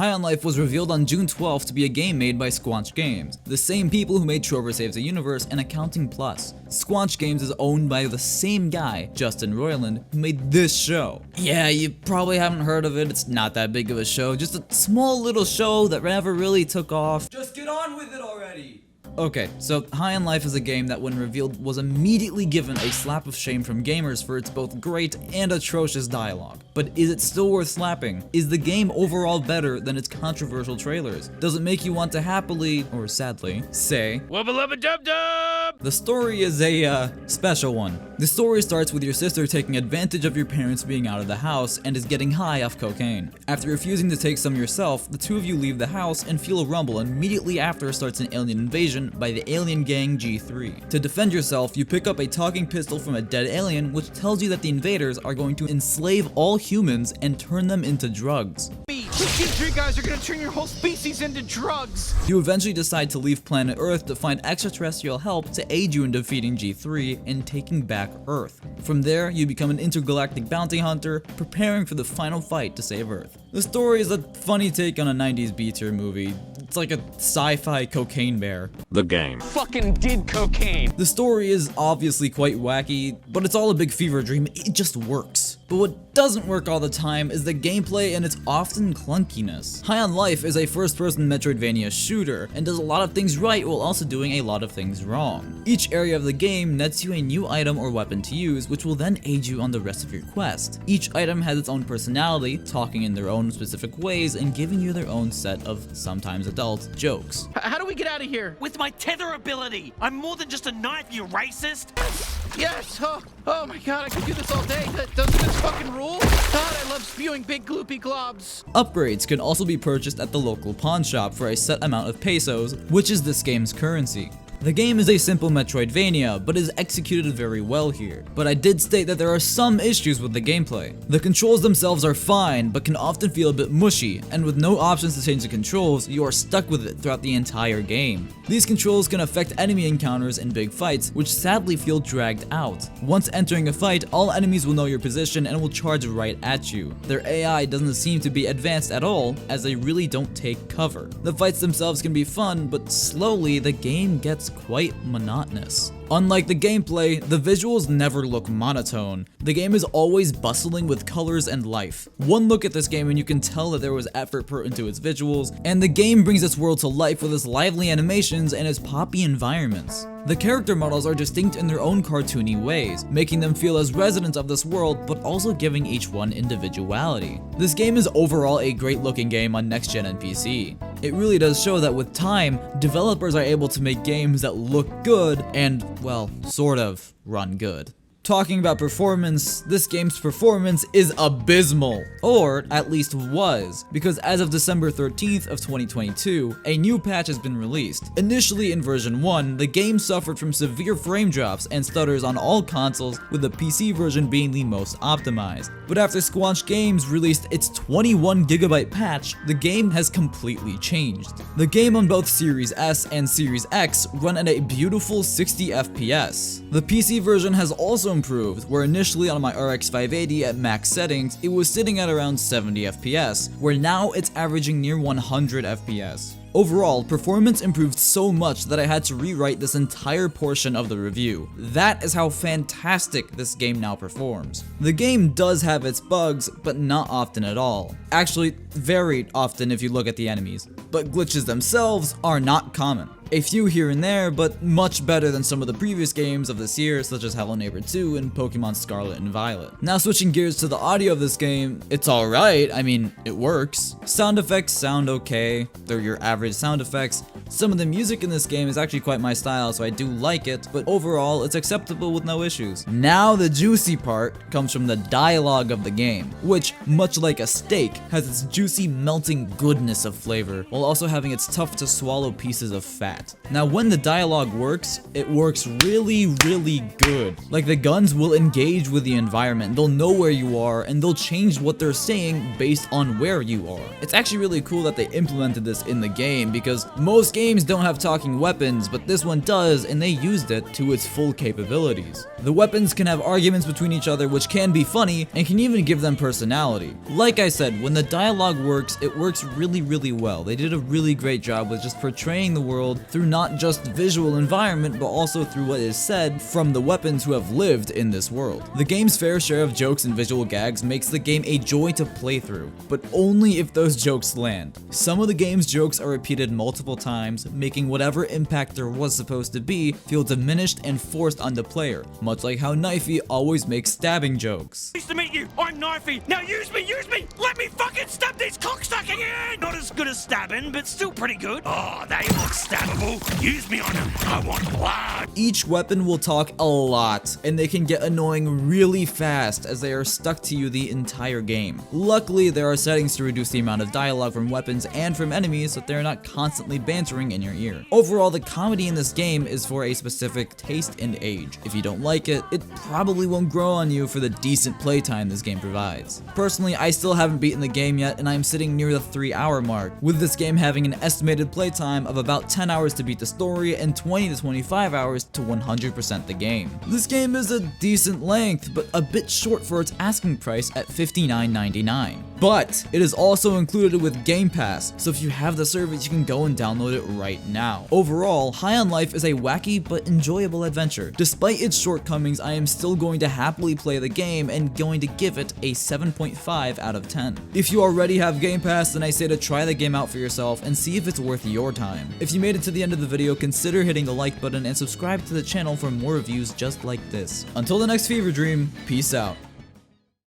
High on Life was revealed on June 12th to be a game made by Squanch Games, the same people who made Trover Saves the Universe and Accounting Plus. Squanch Games is owned by the same guy, Justin Roiland, who made this show. Yeah, you probably haven't heard of it, it's not that big of a show, just a small little show that never really took off. Just get on with it already! Okay, so High on Life is a game that when revealed was immediately given a slap of shame from gamers for its both great and atrocious dialogue. But is it still worth slapping? Is the game overall better than its controversial trailers? Does it make you want to happily, or sadly, say, Wubba lubba dub dub? The story is a, special one. The story starts with your sister taking advantage of your parents being out of the house and is getting high off cocaine. After refusing to take some yourself, the two of you leave the house and feel a rumble, and immediately after starts an alien invasion by the alien gang G3. To defend yourself, you pick up a talking pistol from a dead alien which tells you that the invaders are going to enslave all humans and turn them into drugs. These G3 guys are gonna turn your whole species into drugs! You eventually decide to leave planet Earth to find extraterrestrial help to aid you in defeating G3 and taking back Earth. From there, you become an intergalactic bounty hunter, preparing for the final fight to save Earth. The story is a funny take on a 90s B-tier movie. It's like a sci-fi cocaine bear. The game Fucking did cocaine! The story is obviously quite wacky, but it's all a big fever dream, it just works. But what doesn't work all the time is the gameplay and its often clunkiness. High on Life is a first-person Metroidvania shooter, and does a lot of things right while also doing a lot of things wrong. Each area of the game nets you a new item or weapon to use, which will then aid you on the rest of your quest. Each item has its own personality, talking in their own specific ways, and giving you their own set of, sometimes adult, jokes. How do we get out of here? With my tether ability! I'm more than just a knife, you racist! Yes! Oh my god, I could do this all day. Doesn't this fucking rule? God, I love spewing big gloopy globs. Upgrades can also be purchased at the local pawn shop for a set amount of pesos, which is this game's currency. The game is a simple Metroidvania, but is executed very well here. But I did state that there are some issues with the gameplay. The controls themselves are fine, but can often feel a bit mushy, and with no options to change the controls, you are stuck with it throughout the entire game. These controls can affect enemy encounters in big fights, which sadly feel dragged out. Once entering a fight, all enemies will know your position and will charge right at you. Their AI doesn't seem to be advanced at all, as they really don't take cover. The fights themselves can be fun, but slowly the game gets quite monotonous. Unlike the gameplay, the visuals never look monotone. The game is always bustling with colors and life. One look at this game and you can tell that there was effort put into its visuals, and the game brings its world to life with its lively animations and its poppy environments. The character models are distinct in their own cartoony ways, making them feel as residents of this world, but also giving each one individuality. This game is overall a great looking game on next-gen and PC. It really does show that with time, developers are able to make games that look good and, well, sort of run good. Talking about performance, this game's performance is abysmal, or at least was, because as of December 13th of 2022, a new patch has been released. Initially in version 1, the game suffered from severe frame drops and stutters on all consoles, with the PC version being the most optimized. But after Squanch Games released its 21GB patch, the game has completely changed. The game on both Series S and Series X run at a beautiful 60 FPS. The PC version has also improved, where initially on my RX 580 at max settings, it was sitting at around 70 FPS, where now it's averaging near 100 FPS. Overall, performance improved so much that I had to rewrite this entire portion of the review. That is how fantastic this game now performs. The game does have its bugs, but not often at all. Actually, very often if you look at the enemies. But glitches themselves are not common. A few here and there, but much better than some of the previous games of this year, such as Hello Neighbor 2 and Pokemon Scarlet and Violet. Now switching gears to the audio of this game, it's alright, I mean, it works. Sound effects sound okay, they're your average sound effects. Some of the music in this game is actually quite my style, so I do like it, but overall, it's acceptable with no issues. Now the juicy part comes from the dialogue of the game, which, much like a steak, has its juicy melting goodness of flavor, while also having its tough to swallow pieces of fat. Now when the dialogue works, it works really good. Like the guns will engage with the environment, they'll know where you are, and they'll change what they're saying based on where you are. It's actually really cool that they implemented this in the game, because most games don't have talking weapons, but this one does, and they used it to its full capabilities. The weapons can have arguments between each other, which can be funny, and can even give them personality. Like I said, when the dialogue works, it works really well. They did a really great job with just portraying the world through not just visual environment, but also through what is said from the weapons who have lived in this world. The game's fair share of jokes and visual gags makes the game a joy to play through, but only if those jokes land. Some of the game's jokes are repeated multiple times, making whatever impact there was supposed to be feel diminished and forced on the player, much like how Knifey always makes stabbing jokes. Nice to meet you. I'm Knifey. Now use me. Let me fucking stab these cocksucking in. Not as good as stabbing, but still pretty good. Oh, they look stabbable. Use me on them. I want blood. Each weapon will talk a lot, and they can get annoying really fast as they are stuck to you the entire game. Luckily, there are settings to reduce the amount of dialogue from weapons and from enemies so they're not constantly bantering in your ear. Overall, the comedy in this game is for a specific taste and age. If you don't like it, it probably won't grow on you for the decent playtime this game provides. Personally, I still haven't beaten the game yet, and I'm sitting near the 3-hour mark, with this game having an estimated playtime of about 10 hours to beat the story and 20 to 25 hours to 100% the game. This game is a decent length, but a bit short for its asking price at $59.99. But it is also included with Game Pass, so if you have the service, you can go and download it right now. Overall, High on Life is a wacky but enjoyable adventure. Despite its shortcomings, I am still going to happily play the game and going to give it a 7.5 out of 10. If you already have Game Pass, then I say to try the game out for yourself and see if it's worth your time. If you made it to the end of the video, consider hitting the like button and subscribe to the channel for more reviews just like this. Until the next fever dream, peace out.